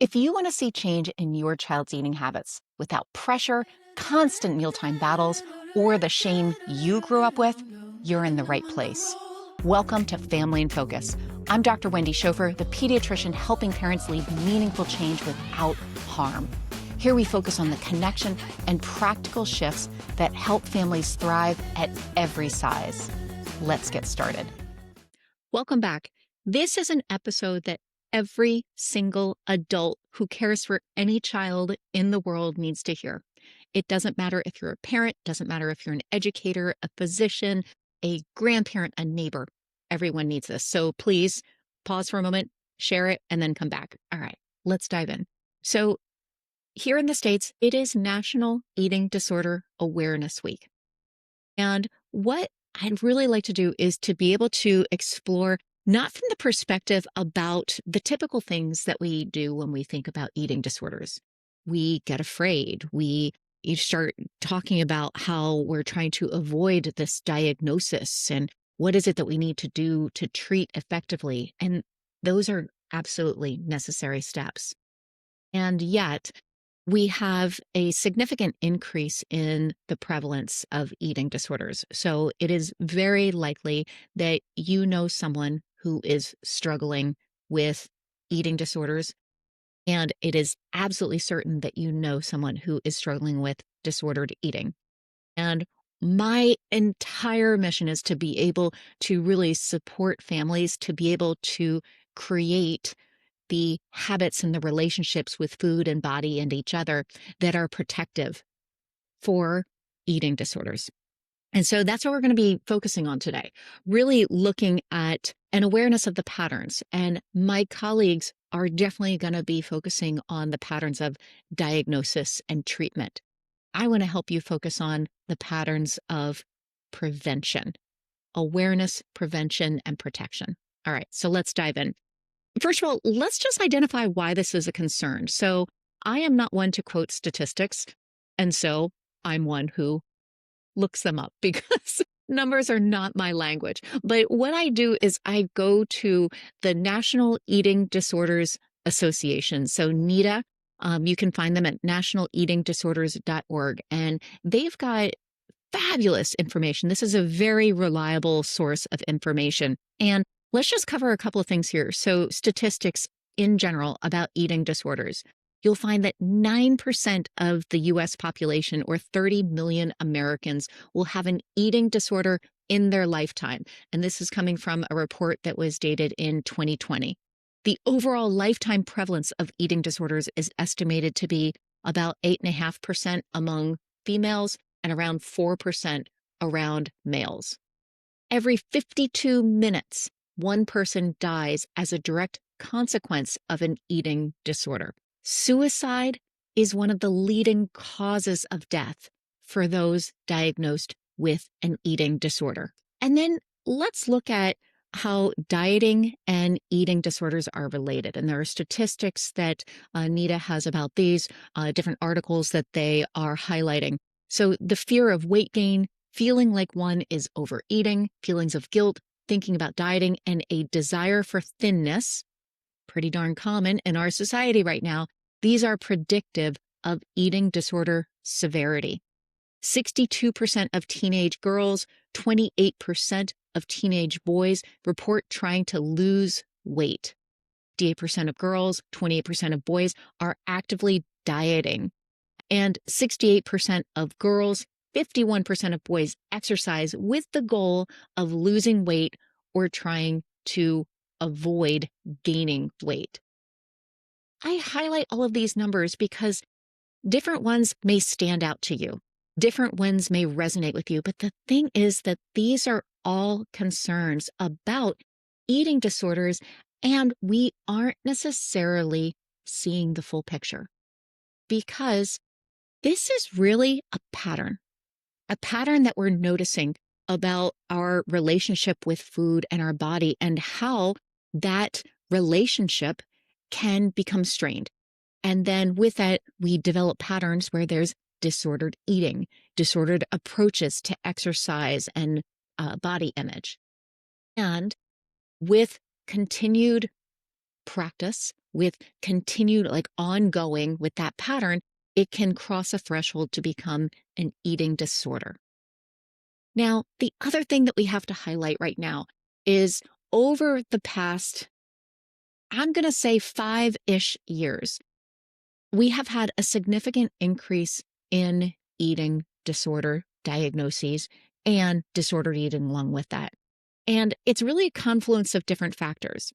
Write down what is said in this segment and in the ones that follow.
If you want to see change in your child's eating habits without pressure, constant mealtime battles, or the shame you grew up with, you're in the right place. Welcome to Family in Focus. I'm Dr. Wendy Schofer, the pediatrician helping parents lead meaningful change without harm. Here we focus on the connection and practical shifts that help families thrive at every size. Let's get started. Welcome back. This is an episode that every single adult who cares for any child in the world needs to hear. It doesn't matter if you're a parent, doesn't matter if you're an educator, a physician, a grandparent, a neighbor. Everyone needs this. So please pause for a moment, share it, and then come back. All right, let's dive in. So here in the States, it is National Eating Disorder Awareness Week. And what I'd really like to do is to be able to explore not from the perspective about the typical things that we do when we think about eating disorders. We get afraid. You start talking about how we're trying to avoid this diagnosis and what is it that we need to do to treat effectively. And those are absolutely necessary steps. And yet, we have a significant increase in the prevalence of eating disorders. So it is very likely that you know someone who is struggling with eating disorders. And it is absolutely certain that you know someone who is struggling with disordered eating. And my entire mission is to be able to really support families to be able to create the habits and the relationships with food and body and each other that are protective for eating disorders. And so that's what we're going to be focusing on today, really looking at an awareness of the patterns. And my colleagues are definitely going to be focusing on the patterns of diagnosis and treatment. I want to help you focus on the patterns of prevention, awareness, prevention, and protection. All right, so let's dive in. First of all, let's just identify why this is a concern. So I am not one to quote statistics, and so I'm one who looks them up because numbers are not my language. But what I do is I go to the National Eating Disorders Association, so NEDA. You can find them at nationaleatingdisorders.org, and they've got fabulous information. This is a very reliable source of information. And let's just cover a couple of things here. So statistics in general about eating disorders. You'll find that 9% of the US population, or 30 million Americans, will have an eating disorder in their lifetime. And this is coming from a report that was dated in 2020. The overall lifetime prevalence of eating disorders is estimated to be about 8.5% among females and around 4% around males. Every 52 minutes, one person dies as a direct consequence of an eating disorder. Suicide is one of the leading causes of death for those diagnosed with an eating disorder. And then let's look at how dieting and eating disorders are related. And there are statistics that NEDA has about these, different articles that they are highlighting. So the fear of weight gain, feeling like one is overeating, feelings of guilt, thinking about dieting, and a desire for thinness, pretty darn common in our society right now. These are predictive of eating disorder severity. 62% of teenage girls, 28% of teenage boys report trying to lose weight. 58% of girls, 28% of boys are actively dieting. And 68% of girls, 51% of boys exercise with the goal of losing weight or trying to avoid gaining weight. I highlight all of these numbers because different ones may stand out to you. Different ones may resonate with you. But the thing is that these are all concerns about eating disorders, and we aren't necessarily seeing the full picture because this is really a pattern that we're noticing about our relationship with food and our body and how that relationship can become strained. And then with that, we develop patterns where there's disordered eating, disordered approaches to exercise and body image. And with continued practice with continued, like ongoing with that pattern, it can cross a threshold to become an eating disorder. Now, the other thing that we have to highlight right now is over the past, I'm going to say 5-ish years, we have had a significant increase in eating disorder diagnoses and disordered eating along with that. And it's really a confluence of different factors.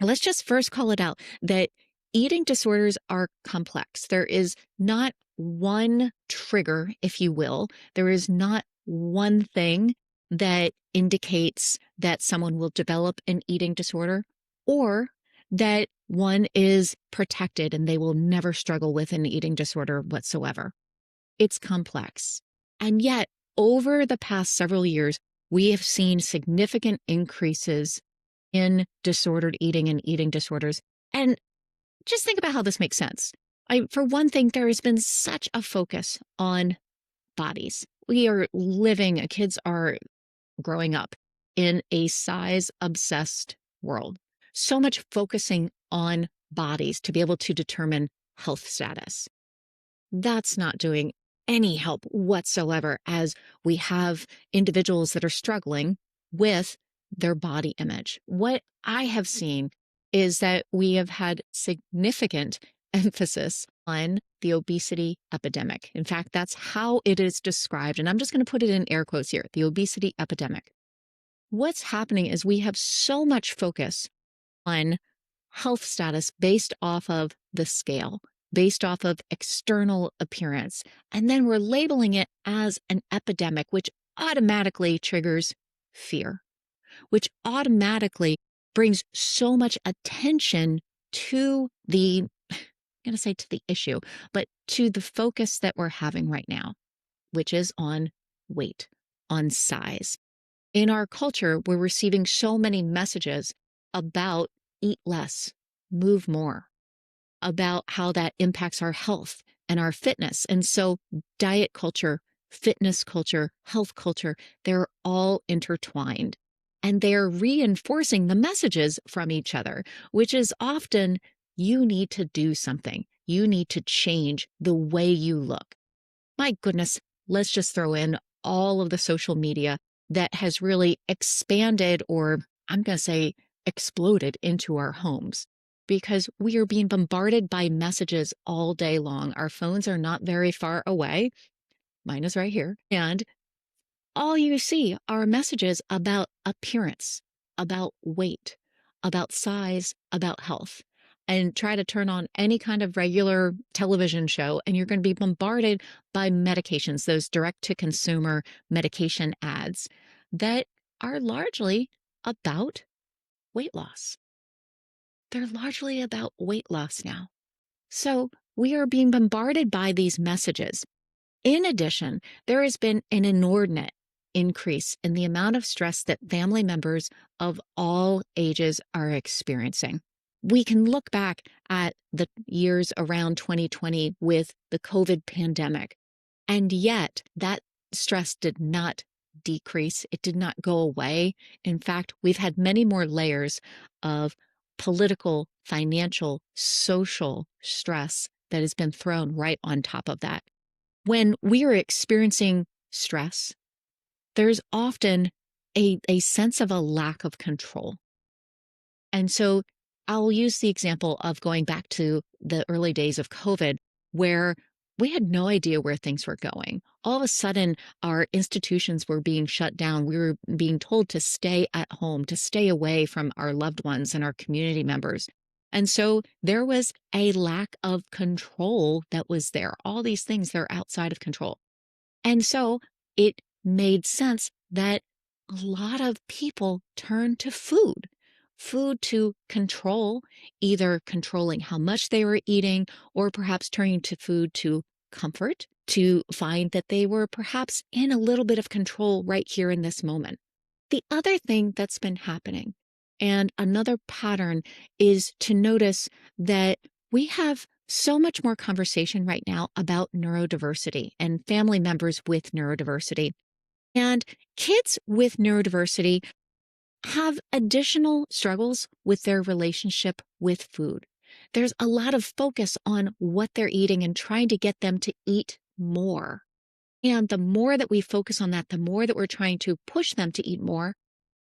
Let's just first call it out that eating disorders are complex. There is not one trigger, if you will. There is not one thing that indicates that someone will develop an eating disorder or that one is protected and they will never struggle with an eating disorder whatsoever. It's complex. And yet, over the past several years, we have seen significant increases in disordered eating and eating disorders. And just think about how this makes sense. For one thing, there has been such a focus on bodies. Kids are growing up in a size obsessed world. So much focusing on bodies to be able to determine health status. That's not doing any help whatsoever as we have individuals that are struggling with their body image. What I have seen is that we have had significant emphasis on the obesity epidemic. In fact, that's how it is described. And I'm just going to put it in air quotes here, the obesity epidemic. What's happening is we have so much focus on health status based off of the scale, based off of external appearance. And then we're labeling it as an epidemic, which automatically triggers fear, which automatically brings so much attention to I'm going to say to the issue, but to the focus that we're having right now, which is on weight, on size. In our culture, we're receiving so many messages about eat less, move more, about how that impacts our health and our fitness. And so diet culture, fitness culture, health culture, they're all intertwined. And they're reinforcing the messages from each other, which is often you need to do something. You need to change the way you look. My goodness, let's just throw in all of the social media that has really expanded, or I'm going to say exploded into our homes, because we are being bombarded by messages all day long. Our phones are not very far away. Mine is right here. And all you see are messages about appearance, about weight, about size, about health. And try to turn on any kind of regular television show, and you're going to be bombarded by medications, those direct to consumer medication ads that are largely about weight loss. They're largely about weight loss now. So we are being bombarded by these messages. In addition, there has been an inordinate increase in the amount of stress that family members of all ages are experiencing. We can look back at the years around 2020 with the COVID pandemic, and yet that stress did not decrease. It did not go away. In fact, we've had many more layers of political, financial, social stress that has been thrown right on top of that. When we are experiencing stress, there's often a sense of a lack of control. And so I'll use the example of going back to the early days of COVID, where we had no idea where things were going. All of a sudden, our institutions were being shut down. We were being told to stay at home, to stay away from our loved ones and our community members. And so there was a lack of control that was there. All these things that are outside of control. And so it made sense that a lot of people turned to food to control, either controlling how much they were eating, or perhaps turning to food to comfort, to find that they were perhaps in a little bit of control right here in this moment. The other thing that's been happening, and another pattern, is to notice that we have so much more conversation right now about neurodiversity and family members with neurodiversity. And kids with neurodiversity have additional struggles with their relationship with food. There's a lot of focus on what they're eating and trying to get them to eat more. And the more that we focus on that, the more that we're trying to push them to eat more,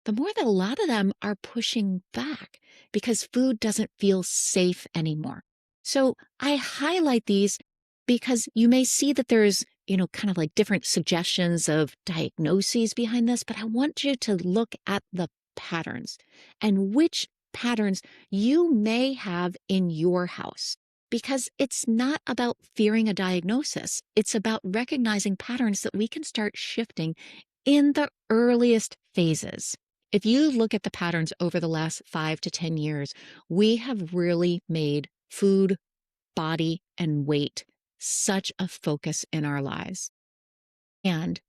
the more that a lot of them are pushing back because food doesn't feel safe anymore. So I highlight these because you may see that there's, kind of like different suggestions of diagnoses behind this, but I want you to look at the patterns and which patterns you may have in your house. Because it's not about fearing a diagnosis. It's about recognizing patterns that we can start shifting in the earliest phases. If you look at the patterns over the last 5 to 10 years, we have really made food, body, and weight such a focus in our lives. And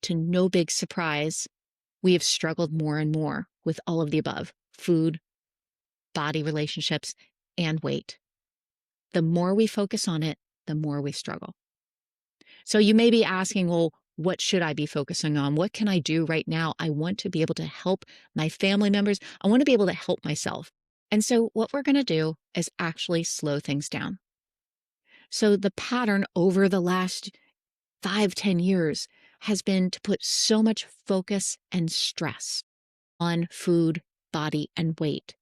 to no big surprise, we have struggled more and more with all of the above: food, body relationships, and weight. The more we focus on it, the more we struggle. So you may be asking, well, what should I be focusing on? What can I do right now? I want to be able to help my family members. I want to be able to help myself. And so what we're going to do is actually slow things down. So the pattern over the last 5, 10 years has been to put so much focus and stress on food, body, and weight.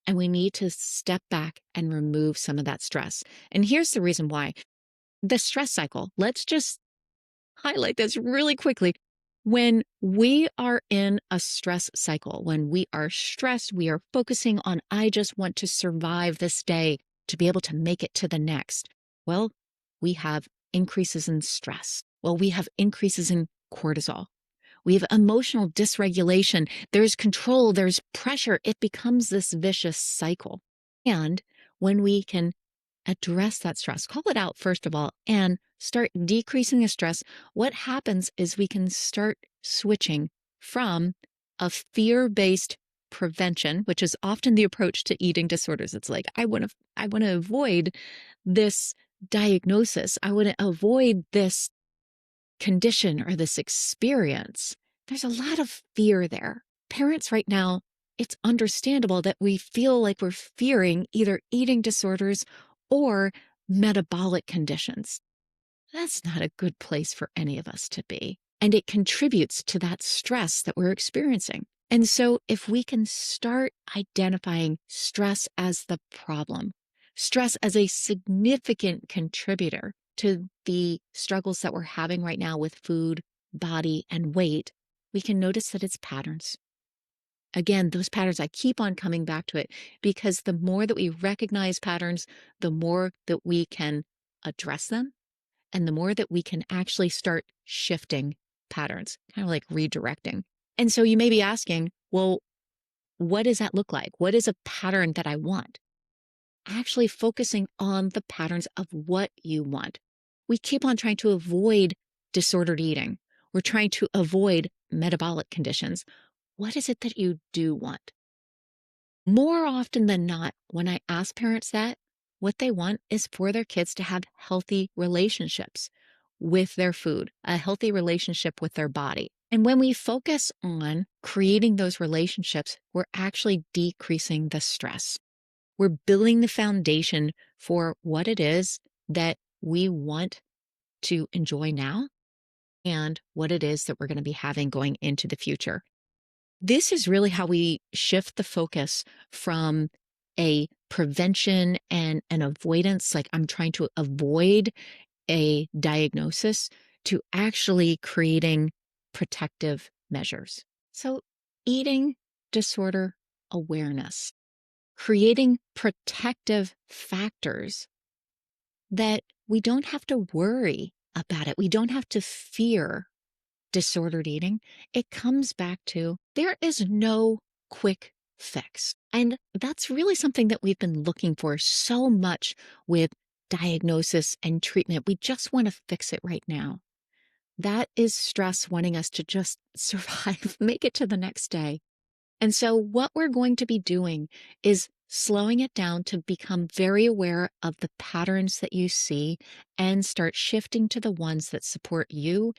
And we need to step back and remove some of that stress. And here's the reason why. The stress cycle, let's just highlight this really quickly. When we are in a stress cycle, when we are stressed, we are focusing on, I just want to survive this day to be able to make it to the next. Well, we have increases in stress. Well, we have increases in cortisol. We have emotional dysregulation. There's control, there's pressure. It becomes this vicious cycle. And when we can address that stress, call it out first of all, and start decreasing the stress, what happens is we can start switching from a fear-based prevention, which is often the approach to eating disorders. It's like, I want to avoid this diagnosis. I want to avoid this condition or this experience. There's a lot of fear there. Parents right now, it's understandable that we feel like we're fearing either eating disorders or metabolic conditions. That's not a good place for any of us to be. And it contributes to that stress that we're experiencing. And so if we can start identifying stress as the problem, stress as a significant contributor to the struggles that we're having right now with food, body, and weight, we can notice that it's patterns. Again, those patterns, I keep on coming back to it because the more that we recognize patterns, the more that we can address them and the more that we can actually start shifting patterns, kind of like redirecting. And so you may be asking, well, what does that look like? What is a pattern that I want? Actually focusing on the patterns of what you want. We keep on trying to avoid disordered eating. We're trying to avoid metabolic conditions. What is it that you do want? More often than not, when I ask parents that, what they want is for their kids to have healthy relationships with their food, a healthy relationship with their body. And when we focus on creating those relationships, we're actually decreasing the stress. We're building the foundation for what it is that we want to enjoy now and what it is that we're going to be having going into the future. This is really how we shift the focus from a prevention and an avoidance, like I'm trying to avoid a diagnosis, to actually creating protective measures. So, eating disorder awareness, creating protective factors that we don't have to worry about it. We don't have to fear disordered eating. It comes back to there is no quick fix. And that's really something that we've been looking for so much with diagnosis and treatment. We just want to fix it right now. That is stress wanting us to just survive, make it to the next day. And so what we're going to be doing is slowing it down to become very aware of the patterns that you see and start shifting to the ones that support you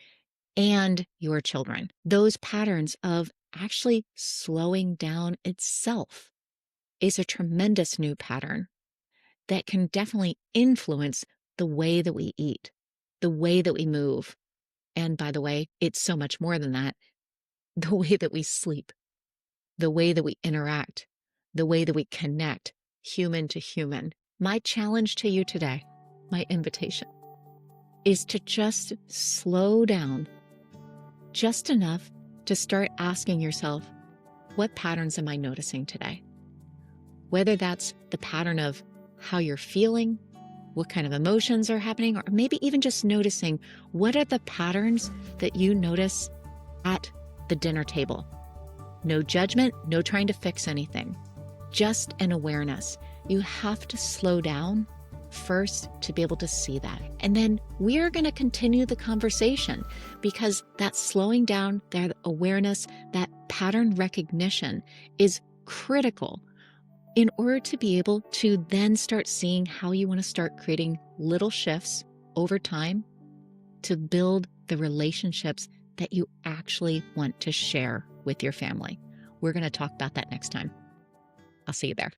and your children. Those patterns of actually slowing down itself is a tremendous new pattern. that can definitely influence the way that we eat, the way that we move. And by the way, it's so much more than that. The way that we sleep, the way that we interact, the way that we connect human to human. My challenge to you today, my invitation, is to just slow down just enough to start asking yourself, what patterns am I noticing today? Whether that's the pattern of how you're feeling, what kind of emotions are happening, or maybe even just noticing what are the patterns that you notice at the dinner table. No judgment, no trying to fix anything, just an awareness. You have to slow down first to be able to see that. And then we're going to continue the conversation because that slowing down, that awareness, that pattern recognition is critical in order to be able to then start seeing how you want to start creating little shifts over time to build the relationships that you actually want to share with your family. We're going to talk about that next time. I'll see you there.